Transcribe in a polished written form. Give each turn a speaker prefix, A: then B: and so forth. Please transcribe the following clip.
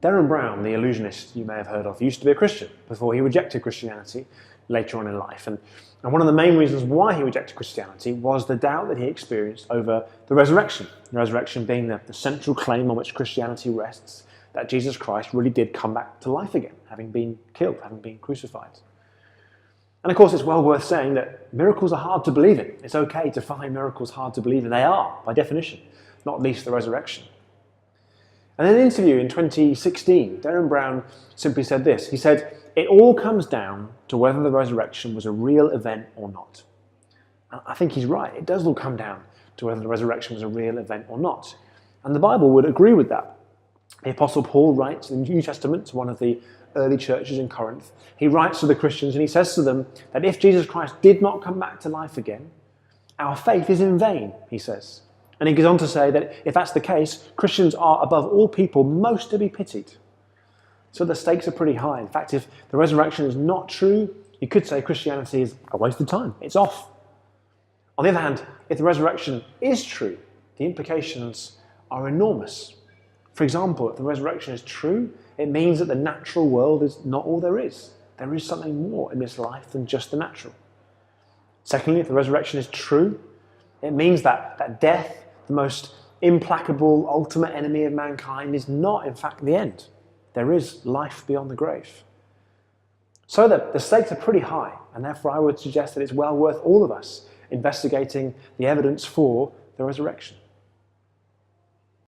A: Derren Brown, the illusionist you may have heard of, used to be a Christian before he rejected Christianity later on in life. And one of the main reasons why he rejected Christianity was the doubt that he experienced over the resurrection. The resurrection being the central claim on which Christianity rests, that Jesus Christ really did come back to life again, having been killed, having been crucified. And of course, it's well worth saying that miracles are hard to believe in. It's okay to find miracles hard to believe in. They are, by definition, not least the resurrection. And in an interview in 2016, Derren Brown simply said this. He said, "It all comes down to whether the resurrection was a real event or not." And I think he's right. It does all come down to whether the resurrection was a real event or not. And the Bible would agree with that. The Apostle Paul writes in the New Testament to one of the early churches in Corinth. He writes to the Christians and he says to them that if Jesus Christ did not come back to life again, our faith is in vain, he says. And he goes on to say that if that's the case, Christians are above all people most to be pitied. So the stakes are pretty high. In fact, if the resurrection is not true, you could say Christianity is a waste of time. It's off. On the other hand, if the resurrection is true, the implications are enormous. For example, if the resurrection is true, it means that the natural world is not all there is. There is something more in this life than just the natural. Secondly, if the resurrection is true, it means that death, the most implacable, ultimate enemy of mankind, is not, in fact, the end. There is life beyond the grave. So the stakes are pretty high, and therefore I would suggest that it's well worth all of us investigating the evidence for the resurrection.